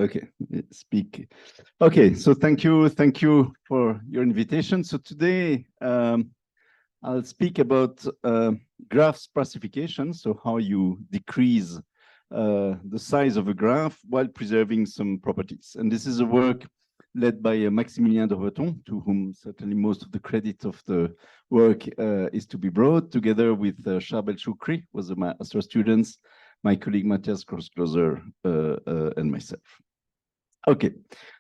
Okay, speak. Okay, so thank you for your invitation. So today I'll speak about graph sparsification, so how you decrease the size of a graph while preserving some properties. And this is a work led by Maximilien Dreveton, to whom certainly most of the credit of the work is to be brought, together with Charbel Chucri, was my master students, my colleague Matthias, Grossglauser, and myself. Okay,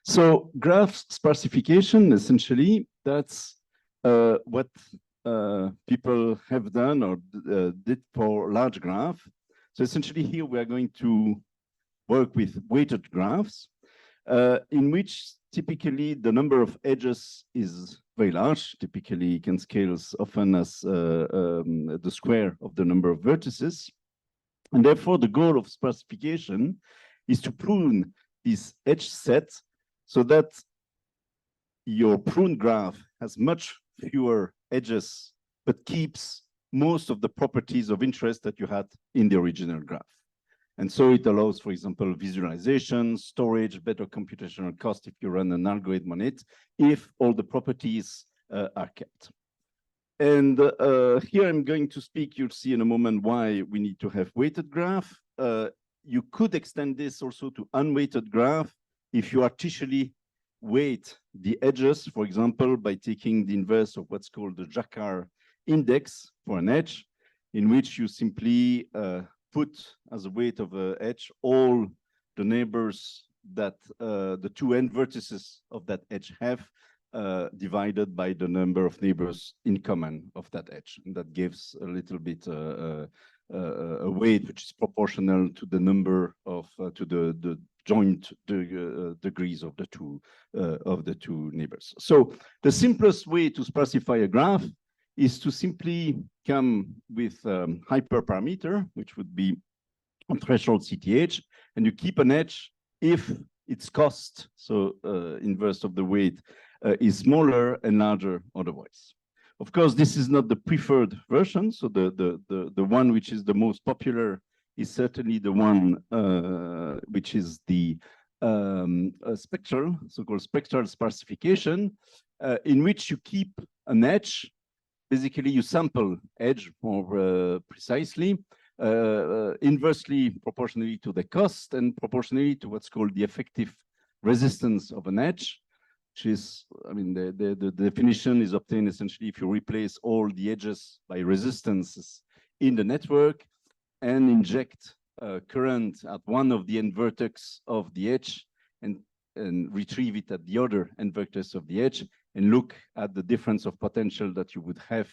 so graph sparsification, essentially, that's what people have done or did for large graph. So essentially here we are going to work with weighted graphs in which typically the number of edges is very large. Typically you can scale often as the square of the number of vertices. And therefore the goal of sparsification is to prune this edge set so that your pruned graph has much fewer edges, but keeps most of the properties of interest that you had in the original graph. And so it allows, for example, visualization, storage, better computational cost if you run an algorithm on it, if all the properties are kept. And here I'm going to speak, you'll see in a moment why we need to have weighted graph. You could extend this also to unweighted graph if you artificially weight the edges, for example, by taking the inverse of what's called the Jacquard index for an edge, in which you simply put as a weight of an edge all the neighbors that the two end vertices of that edge have, divided by the number of neighbors in common of that edge. And that gives a little bit a weight which is proportional to the number of to the joint degrees of the two neighbors. So the simplest way to sparsify a graph is to simply come with hyperparameter, which would be on threshold CTH, and you keep an edge if its cost, so inverse of the weight, is smaller and larger otherwise. Of course, this is not the preferred version. So the one which is the most popular is certainly the one which is the spectral, so-called spectral sparsification, in which you keep an edge. Basically, you sample edge more precisely, inversely proportionally to the cost and proportionally to what's called the effective resistance of an edge. Which is, I mean, the definition is obtained essentially if you replace all the edges by resistances in the network and inject current at one of the end vertex of the edge and retrieve it at the other end vertex of the edge and look at the difference of potential that you would have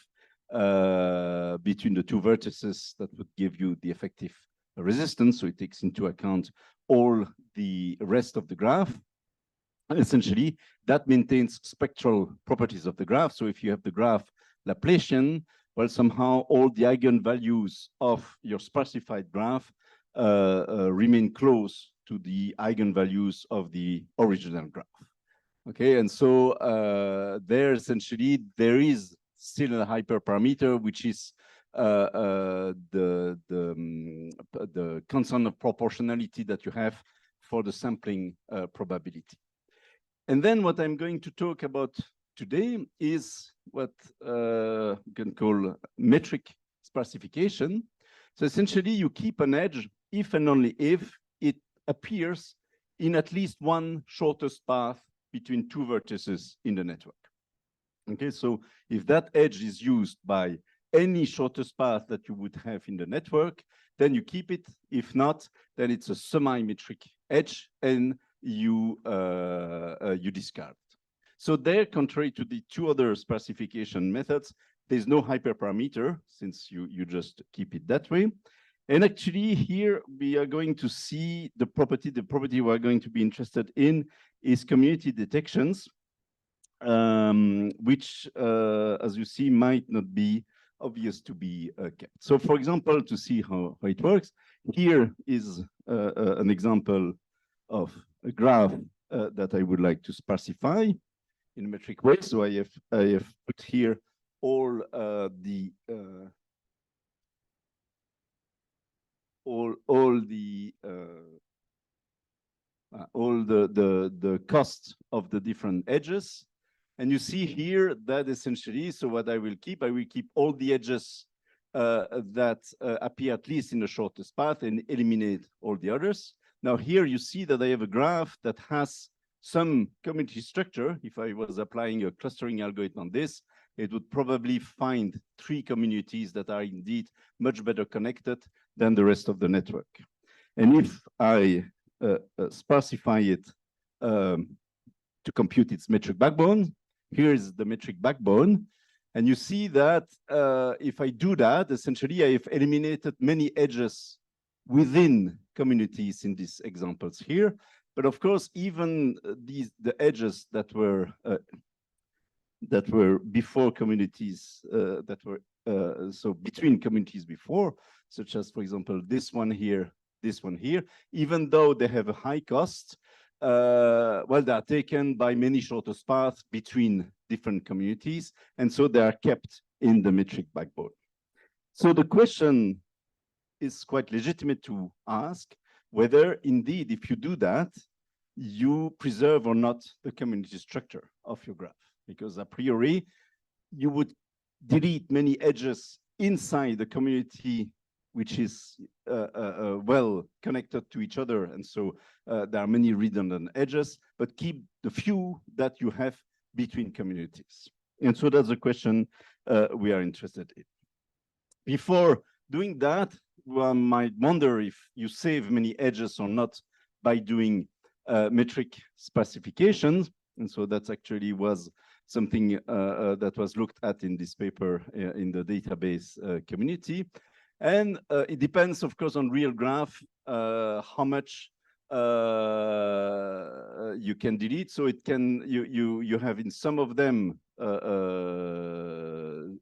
between the two vertices that would give you the effective resistance. So it takes into account all the rest of the graph. And essentially, that maintains spectral properties of the graph. So if you have the graph Laplacian, well, somehow all the eigenvalues of your sparsified graph remain close to the eigenvalues of the original graph. Okay, and so there essentially, there is still a hyperparameter, which is the constant of proportionality that you have for the sampling probability. And then what I'm going to talk about today is what you can call metric sparsification. So essentially, you keep an edge if and only if it appears in at least one shortest path between two vertices in the network. Okay, so if that edge is used by any shortest path that you would have in the network, then you keep it. If not, then it's a semi-metric edge, and you discard. So there, contrary to the two other sparsification methods, there's no hyperparameter since you just keep it that way. And actually here we are going to see the property we're going to be interested in is community detections, which as you see might not be obvious to be kept. So for example, to see how it works, here is an example of a graph that I would like to sparsify in a metric way. So I have put here all the all the cost of the different edges. And you see here that essentially, so what I will keep all the edges that appear at least in the shortest path and eliminate all the others. Now here you see that I have a graph that has some community structure. If I was applying a clustering algorithm on this, it would probably find 3 communities that are indeed much better connected than the rest of the network. And if I sparsify it to compute its metric backbone, here is the metric backbone. And you see that if I do that, essentially I have eliminated many edges within communities in these examples here. But of course, even the edges that were before communities, so between communities before, such as, for example, this one here, even though they have a high cost, well, they are taken by many shortest paths between different communities, and so they are kept in the metric backbone. So the question is quite legitimate to ask whether indeed, if you do that, you preserve or not the community structure of your graph, because a priori, you would delete many edges inside the community which is well connected to each other. And so there are many redundant edges, but keep the few that you have between communities. And so that's the question we are interested in. Before doing that, one might wonder if you save many edges or not by doing metric sparsification. And so that actually was something that was looked at in this paper in the database community. And it depends, of course, on real graph, how much you can delete. So it can, you have in some of them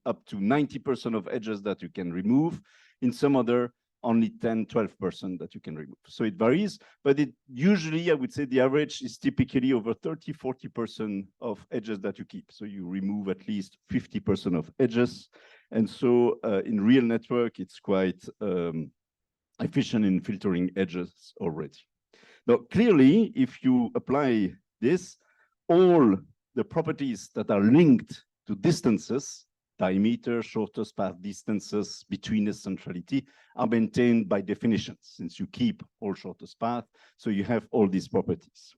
up to 90% of edges that you can remove. In some other, only 10, 12% that you can remove. So it varies, but it usually, I would say the average is typically over 30, 40% of edges that you keep. So you remove at least 50% of edges. And so in real network, it's quite efficient in filtering edges already. Now, clearly, if you apply this, all the properties that are linked to distances, diameter, shortest path distances, betweenness, centrality, are maintained by definition, since you keep all shortest path, so you have all these properties.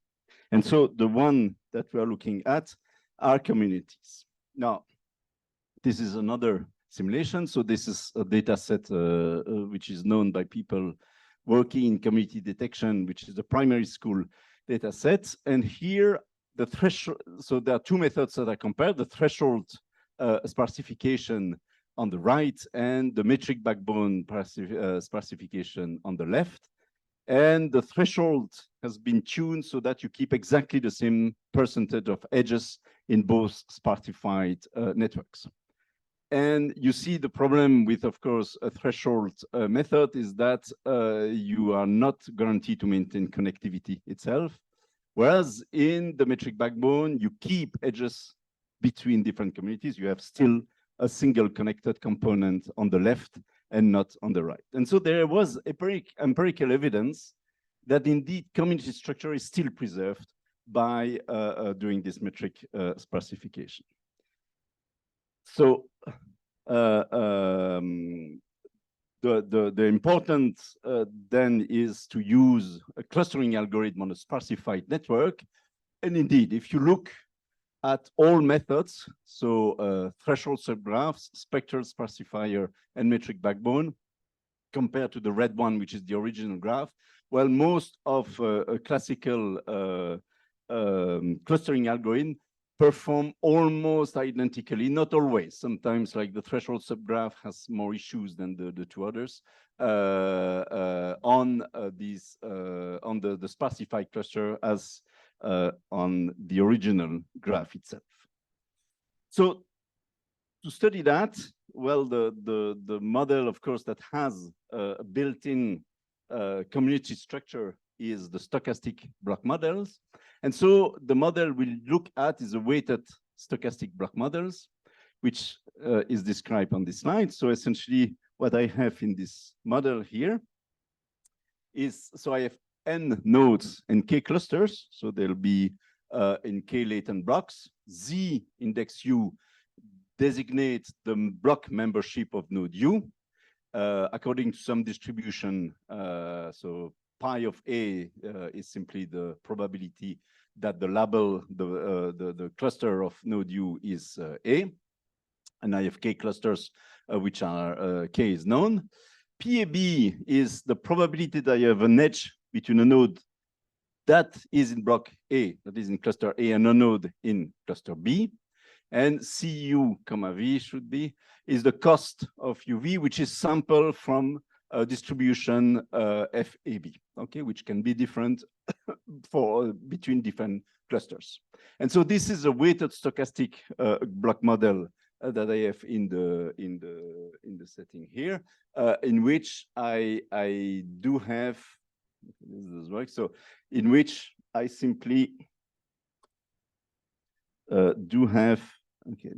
And so the one that we are looking at are communities. Now, this is another simulation. So this is a data set which is known by people working in community detection, which is the primary school data set. And here, the threshold, so there are 2 methods that I compared, the threshold sparsification on the right and the metric backbone sparsification on the left. And the threshold has been tuned so that you keep exactly the same percentage of edges in both sparsified networks. And you see the problem with, of course, a threshold method is that you are not guaranteed to maintain connectivity itself. Whereas in the metric backbone, you keep edges between different communities. You have still a single connected component on the left and not on the right. And so there was empirical evidence that indeed community structure is still preserved by doing this metric sparsification. So the important then is to use a clustering algorithm on a sparsified network. And indeed, if you look at all methods, so threshold subgraphs, spectral sparsifier, and metric backbone, compared to the red one, which is the original graph, well, most of a classical clustering algorithm perform almost identically, not always. Sometimes, like the threshold subgraph has more issues than the 2 others on the sparsified cluster as on the original graph itself. So to study that, well, the model, of course, that has a built-in community structure is the stochastic block models. And so the model we'll look at is a weighted stochastic block models, which is described on this slide. So essentially what I have in this model here is, so I have n nodes and k clusters. So they'll be in k latent blocks. Z index U designates the block membership of node U according to some distribution. So pi of A is simply the probability that the label, the cluster of node U is A. And I have k clusters, which are k is known. PAB is the probability that I have an edge between a node that is in block A, that is in cluster A, and a node in cluster B. And CU, comma V should be, is the cost of UV, which is sample from a distribution FAB, okay, which can be different for between different clusters. And so this is a weighted stochastic block model that I have in the setting here, in which I do have, this does work, so in which I simply do have, okay,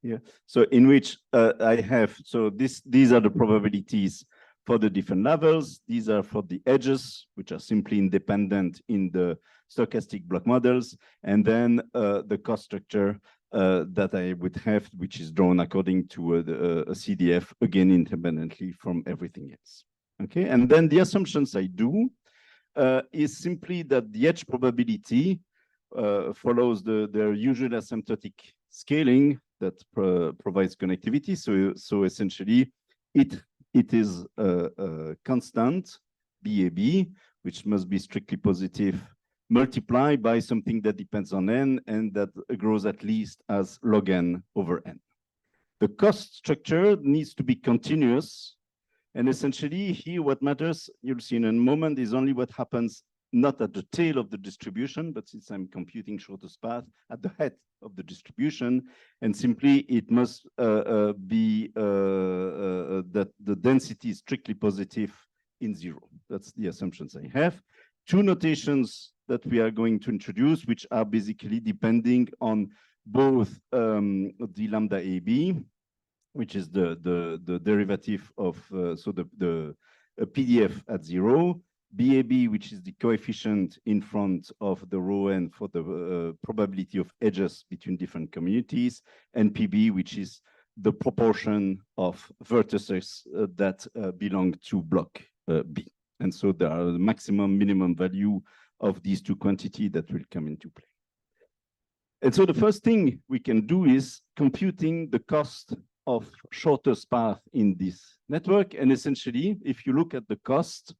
here. So in which I have, so these are the probabilities for the different levels. These are for the edges, which are simply independent in the stochastic block models. And then the cost structure that I would have, which is drawn according to a CDF, again, independently from everything else. Okay, and then the assumptions I do is simply that the edge probability follows their usual asymptotic scaling that provides connectivity. So essentially, it is a constant BAB, which must be strictly positive, multiplied by something that depends on n and that grows at least as log n over n. The cost structure needs to be continuous. And essentially here, what matters, you'll see in a moment, is only what happens not at the tail of the distribution, but since I'm computing shortest path, at the head of the distribution. And simply it must be that the density is strictly positive in 0. That's the assumptions I have. Two notations that we are going to introduce, which are basically depending on both the lambda AB, which is the derivative of, so the PDF at 0, BAB, which is the coefficient in front of the rho n for the probability of edges between different communities, and PB, which is the proportion of vertices that belong to block B. And so there are the maximum, minimum value of these two quantities that will come into play. And so the first thing we can do is computing the cost of shortest path in this network. And essentially, if you look at the cost,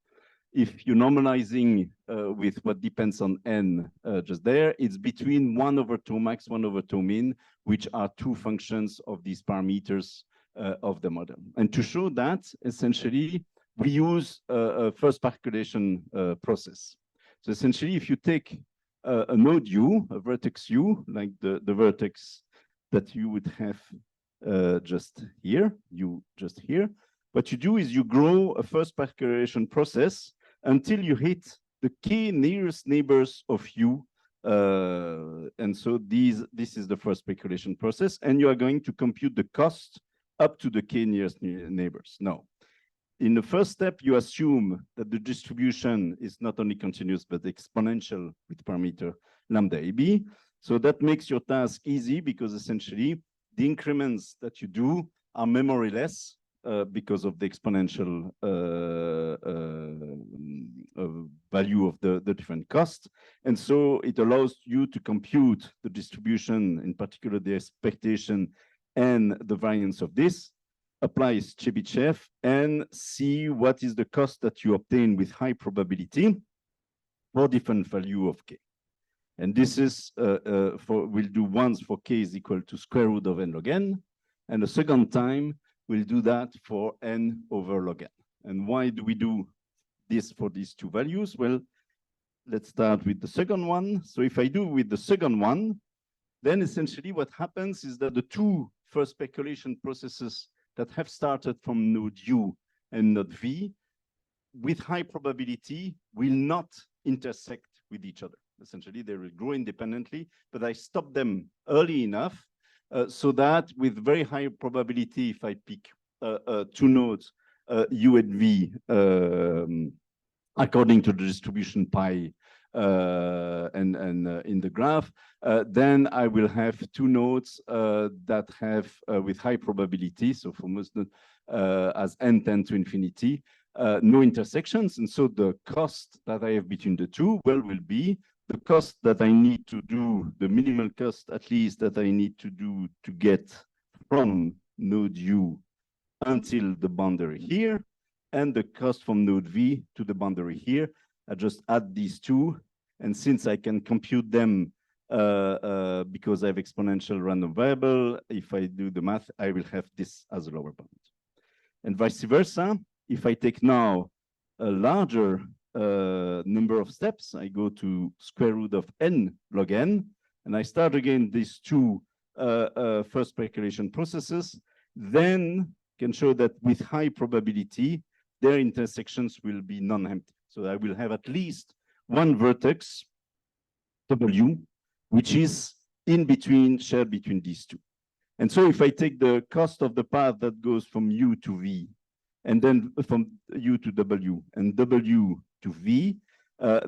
if you're normalizing with what depends on n just there, it's between 1 over tau max, 1 over tau min, which are two functions of these parameters of the model. And to show that, essentially, we use a first calculation process. So essentially, if you take a node U, a vertex U, like the vertex that you would have just here, what you do is you grow a first calculation process until you hit the k nearest neighbors of U. And so this is the first speculation process, and you are going to compute the cost up to the k nearest neighbors. Now, in the first step, you assume that the distribution is not only continuous, but exponential with parameter lambda AB. So that makes your task easy because essentially the increments that you do are memoryless because of the exponential value of the different costs. And so it allows you to compute the distribution, in particular the expectation and the variance of this, applies Chebyshev, and see what is the cost that you obtain with high probability for different value of k. And this is, we'll do once for k is equal to square root of n log n, and the second time we'll do that for n over log n. And why do we do this for these two values? Well, let's start with the second one. So if I do with the second one, then essentially what happens is that the two first speculation processes that have started from node U and node V, with high probability, will not intersect with each other. Essentially, they will grow independently, but I stop them early enough so that with very high probability, if I pick two nodes, U and V, according to the distribution pi and in the graph, then I will have two nodes that have with high probability, so for most as n tend to infinity, no intersections. And so the cost that I have between the two, well, will be the cost that I need to do, the minimal cost at least that I need to do to get from node U until the boundary here, and the cost from node V to the boundary here. I just add these two, and since I can compute them because I have exponential random variable, if I do the math, I will have this as a lower bound. And vice versa, if I take now a larger number of steps, I go to square root of n log n, and I start again these two first calculation processes, then can show that with high probability, their intersections will be non-empty. So I will have at least one vertex, W, which is in between, shared between these two. And so if I take the cost of the path that goes from U to V, and then from U to W, and W to V,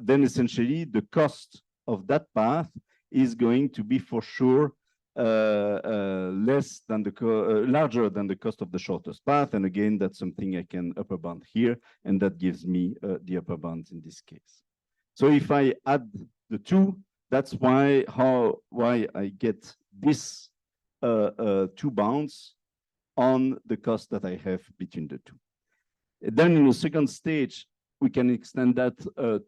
then essentially the cost of that path is going to be for sure less than the larger than the cost of the shortest path. And again, that's something I can upper bound here, and that gives me the upper bound in this case. So if I add the two, that's why I get this two bounds on the cost that I have between the two. Then in the second stage, we can extend that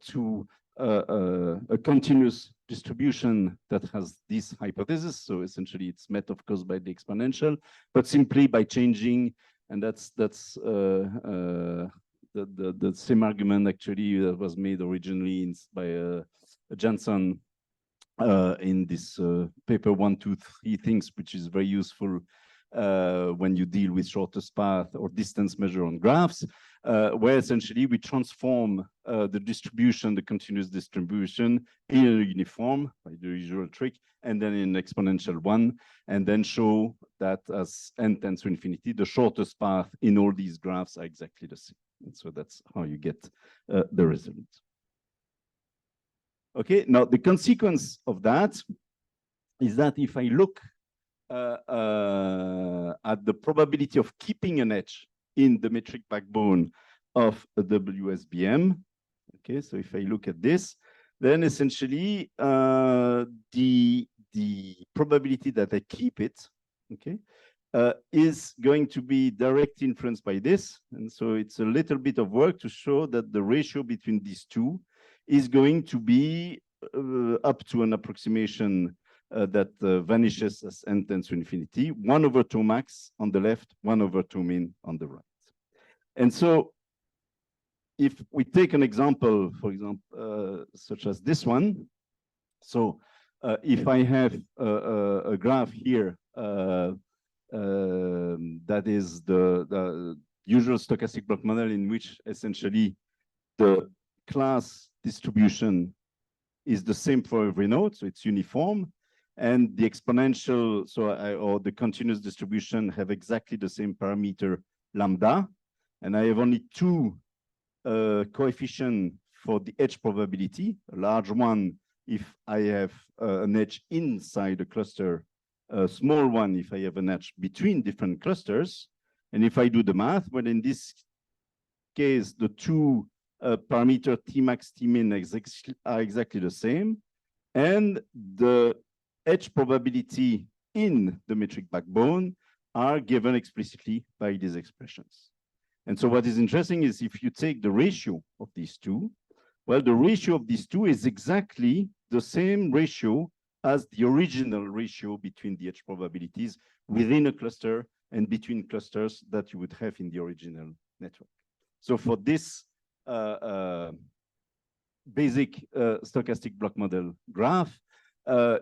to a continuous distribution that has this hypothesis. So essentially, it's met, of course, by the exponential, but simply by changing, and that's the same argument actually that was made originally by Janssen in this paper 1, 2, 3 things, which is very useful when you deal with shortest path or distance measure on graphs, where essentially we transform the distribution, the continuous distribution, in a uniform by the usual trick, and then in an exponential one, and then show that as n tends to infinity, the shortest path in all these graphs are exactly the same. And so that's how you get the result. Okay, now the consequence of that is that if I look at the probability of keeping an edge in the metric backbone of a WSBM, okay, so if I look at this, then essentially the probability that I keep it, okay, is going to be directly influenced by this. And so it's a little bit of work to show that the ratio between these two is going to be up to an approximation that vanishes as n tends to infinity, 1 over 2 max on the left, 1 over 2 min on the right. And so if we take an example, for example, such as this one, so if I have a graph here that is the usual stochastic block model in which essentially the class distribution is the same for every node, so it's uniform, and the exponential, or the continuous distribution have exactly the same parameter lambda, and I have only two coefficients for the edge probability, a large one if I have an edge inside a cluster, a small one if I have an edge between different clusters. And if I do the math, well, in this case, the two parameter Tmax, Tmin are exactly the same, and the edge probability in the metric backbone are given explicitly by these expressions. And so what is interesting is if you take the ratio of these two, well, the ratio of these two is exactly the same ratio as the original ratio between the edge probabilities within a cluster and between clusters that you would have in the original network. So for this basic stochastic block model graph,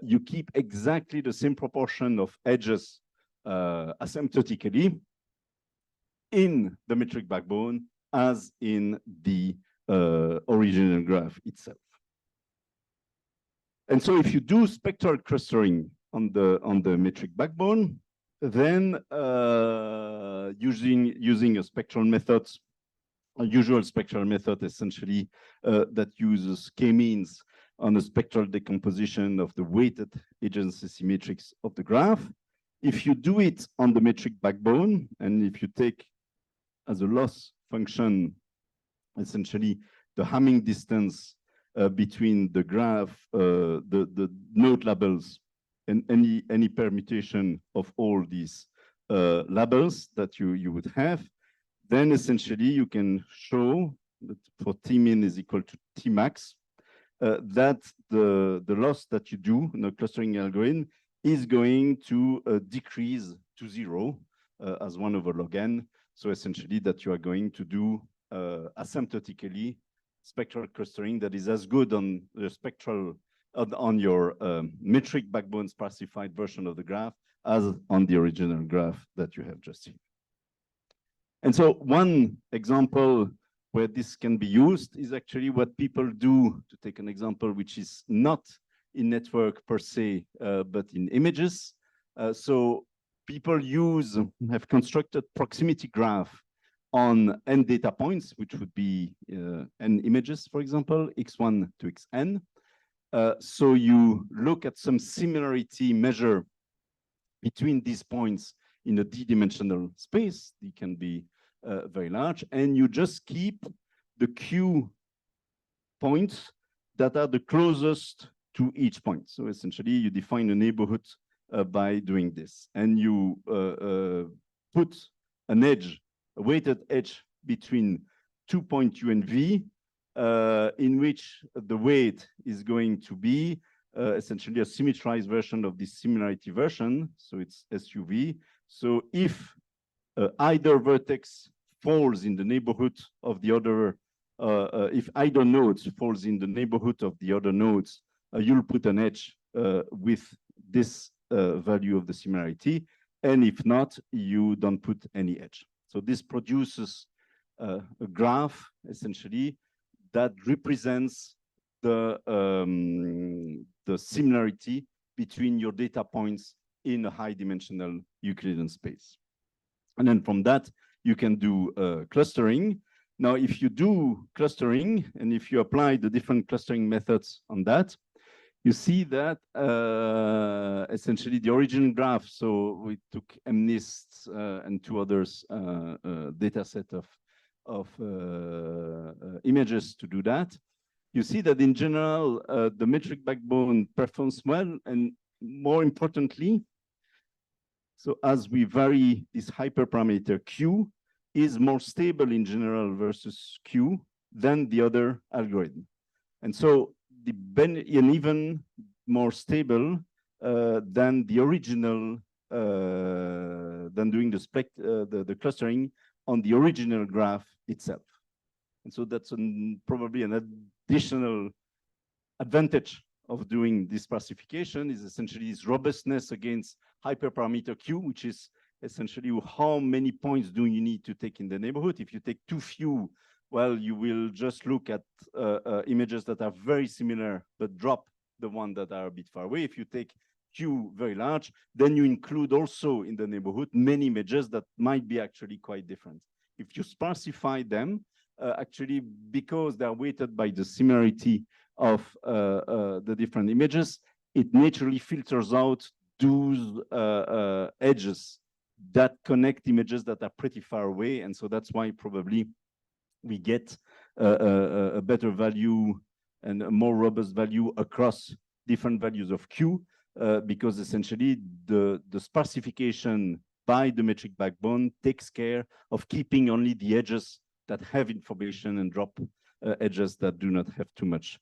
you keep exactly the same proportion of edges asymptotically in the metric backbone as in the original graph itself. And so if you do spectral clustering on the metric backbone, then using a spectral method a usual spectral method essentially that uses k-means on a spectral decomposition of the weighted agency matrix of the graph. If you do it on the metric backbone, and if you take as a loss function essentially the Hamming distance between the graph, the node labels, and any permutation of all these labels that you would have, then essentially you can show that for Tmin is equal to Tmax, that the loss that you do in a clustering algorithm is going to decrease to 0 as 1 over log n. So essentially that you are going to do asymptotically spectral clustering that is as good on the spectral on your metric backbone sparsified version of the graph as on the original graph that you have just seen. And so one example where this can be used is actually what people do, to take an example which is not in network per se, but in images. So people have constructed proximity graph on n data points, which would be n images, for example, x1 to xn. So you look at some similarity measure between these points in a d-dimensional space. It can be very large, and you just keep the q points that are the closest to each point. So essentially, you define a neighborhood by doing this, and you put an edge, a weighted edge between 2 point u and v, in which the weight is going to be essentially a symmetrized version of this similarity version. So it's SUV. So if either vertex falls in the neighborhood of the other, if either nodes falls in the neighborhood of the other nodes, you'll put an edge with this value of the similarity. And if not, you don't put any edge. So this produces a graph, essentially, that represents the similarity between your data points in a high-dimensional Euclidean space. And then from that, you can do clustering. Now, if you do clustering, and if you apply the different clustering methods on that, you see that essentially the original graph, so we took MNIST and two others data set of images to do that. You see that in general, the metric backbone performs well, and more importantly, so as we vary this hyperparameter Q is more stable in general versus Q than the other algorithm. And so and even more stable than the original, than doing the clustering on the original graph itself. And so that's probably an additional advantage of doing this sparsification, is essentially this robustness against hyperparameter Q, which is essentially how many points do you need to take in the neighborhood. If you take too few, well, you will just look at images that are very similar, but drop the one that are a bit far away. If you take Q very large, then you include also in the neighborhood many images that might be actually quite different. If you sparsify them, actually, because they're weighted by the similarity of the different images, it naturally filters out those edges that connect images that are pretty far away. And so that's why probably we get a better value and a more robust value across different values of Q, because essentially the sparsification by the metric backbone takes care of keeping only the edges that have information and drop edges that do not have too much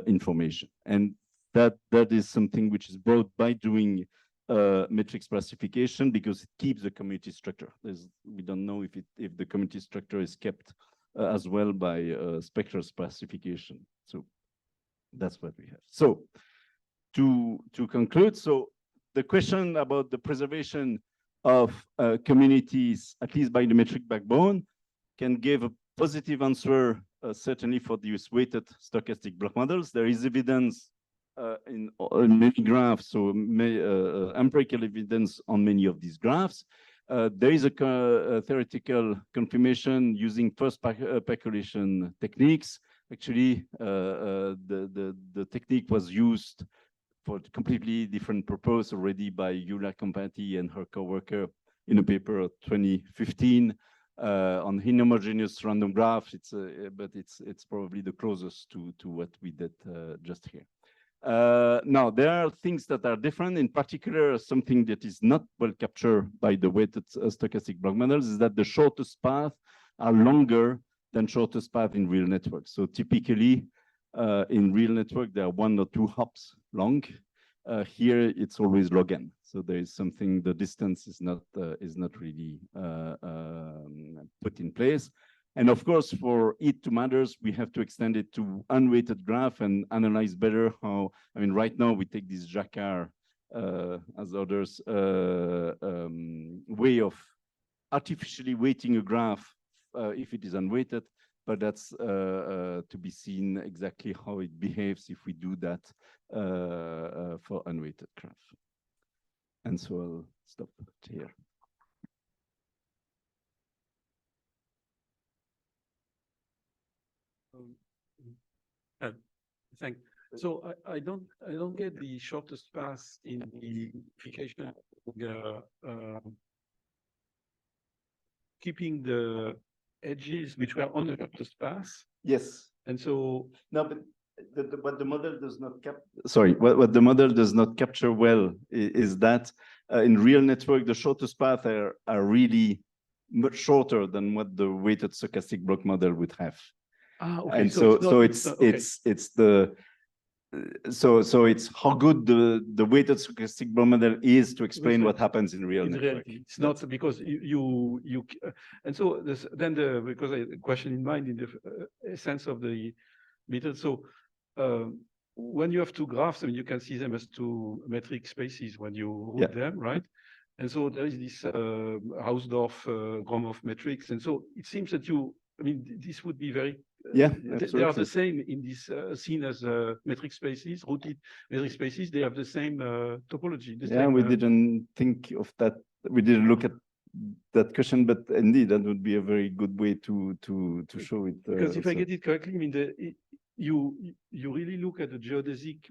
information. And that is something which is brought by doing metric sparsification, because it keeps the community structure. We don't know if the community structure is kept as well by spectral sparsification. So that's what we have. So to conclude, so the question about the preservation of communities, at least by the metric backbone, can give a positive answer, certainly for these weighted stochastic block models. There is evidence in many graphs, so empirical evidence on many of these graphs. There is a theoretical confirmation using first calculation techniques. Actually, the technique was used for a completely different purpose already by Yulia Kompati and her co-worker in a paper of 2015 on inhomogeneous random graph. But it's probably the closest to what we did just here. Now, there are things that are different. In particular, something that is not well captured by the weighted stochastic block models is that the shortest paths are longer than shortest path in real networks. So typically, in real network, there are 1 or 2 hops long. Here, it's always log n. So there is something, the distance is not really put in place. And of course, for it to matters, we have to extend it to unweighted graph and analyze better how, I mean, right now we take this Jacquard, as others, way of artificially weighting a graph if it is unweighted, but that's to be seen exactly how it behaves if we do that for unweighted graph. And so I'll stop here. Thanks. So I don't get the shortest path in the application. Keeping the edges which were on the shortest path. Yes. And so no, but what the model does not capture. Sorry, what the model does not capture well is that in real network the shortest paths are really much shorter than what the weighted stochastic block model would have. Okay. And so it's how good the weighted stochastic block model is to explain what happens in real network. Reality. It's not because you and so then because I question in mind in the sense of the method. So when you have 2 graphs, I mean, you can see them as 2 metric spaces when you root them, right? And so there is this Hausdorff-Gromov matrix, and so it seems that I mean, this would be very. They are the same in this seen as metric spaces, rooted metric spaces. They have the same topology. We didn't think of that. We didn't look at that question, but indeed, that would be a very good way to show it. Because if I get it correctly, I mean, you really look at the geodesic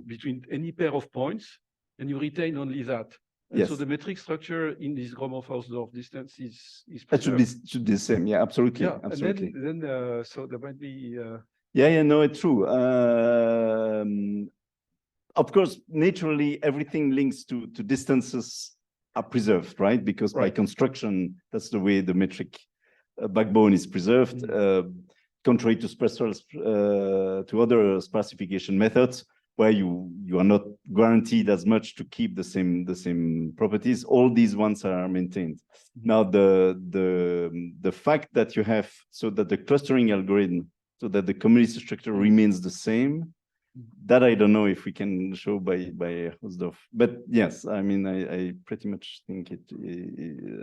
between any pair of points, and you retain only that. And so the metric structure in this Gromov-Hausdorff distance is that should be the same. Yeah, absolutely. Yeah, absolutely. And then so there might be. No, it's true. Of course, naturally, everything links to distances are preserved, right? Because by construction, that's the way the metric backbone is preserved. Contrary to to other sparsification methods, where you are not guaranteed as much to keep the same properties. All these ones are maintained. Now the fact that you have so that the clustering algorithm, so that the community structure remains the same, that I don't know if we can show by Hausdorff. But yes, I mean I pretty much think it.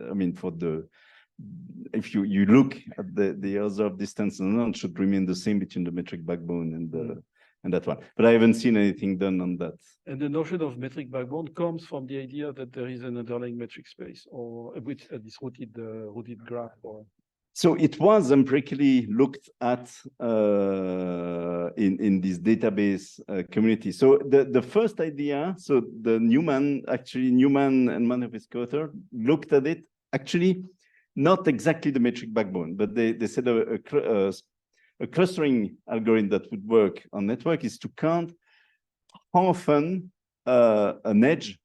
I mean if you look at the Hausdorff distance, and none should remain the same between the metric backbone and that one. But I haven't seen anything done on that. And the notion of metric backbone comes from the idea that there is an underlying metric space, or which this rooted graph. So it was empirically looked at in this database community. So the first idea, so the Newman and one of his co-authors looked at it, actually not exactly the metric backbone, but they said a clustering algorithm that would work on network is to count how often an edge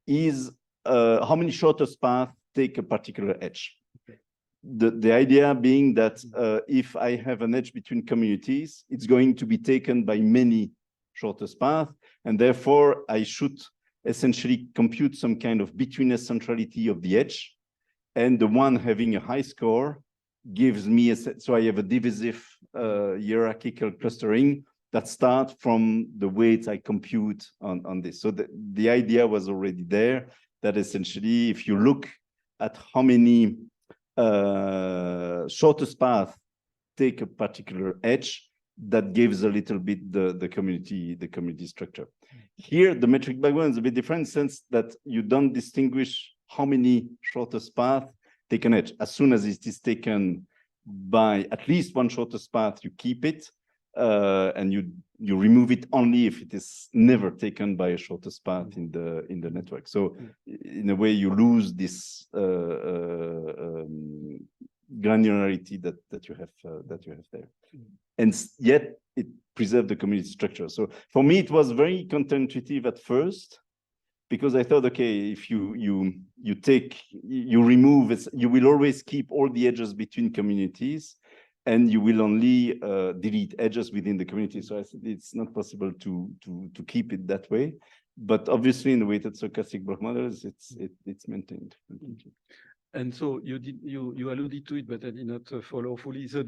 is, how many shortest paths take a particular edge. Okay. The idea being that if I have an edge between communities, it's going to be taken by many shortest paths, and therefore I should essentially compute some kind of betweenness centrality of the edge, and the one having a high score gives me so I have a divisive hierarchical clustering that starts from the weights I compute on this. So the idea was already there that essentially if you look at how many shortest paths take a particular edge, that gives a little bit the community structure. Here the metric backbone is a bit different, since that you don't distinguish how many shortest path take an edge. As soon as it is taken by at least one shortest path, you keep it, and you remove it only if it is never taken by a shortest path in the network. So in a way, you lose this granularity that you have there, and yet it preserved the community structure. So for me, it was very counterintuitive at first, because I thought, okay, if you remove it, you will always keep all the edges between communities, and you will only delete edges within the community. So I said it's not possible to keep it that way. But obviously, in the weighted stochastic block models, it's maintained. And so you alluded to it, but I did not follow fully. So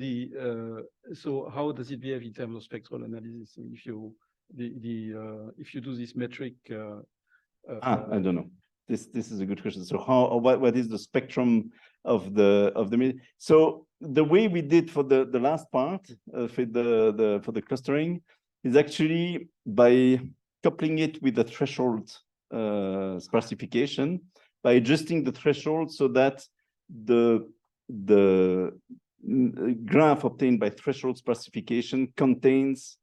so how does it behave in terms of spectral analysis? If you do this metric. I don't know. This is a good question. So what is the spectrum of the so the way we did for the last part for the clustering is actually by coupling it with the threshold sparsification, by adjusting the threshold so that the graph obtained by threshold sparsification contains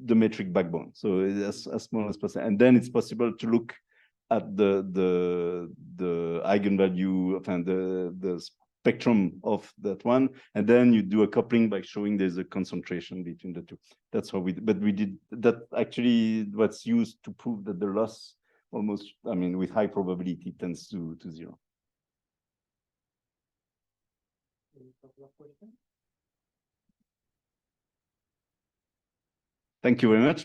the metric backbone. So it's as small as possible, and then it's possible to look at the eigenvalue and the spectrum of that one, and then you do a coupling by showing there's a concentration between the two. That's how we did that. Actually, what's used to prove that the loss almost, I mean, with high probability tends to zero. Thank you very much.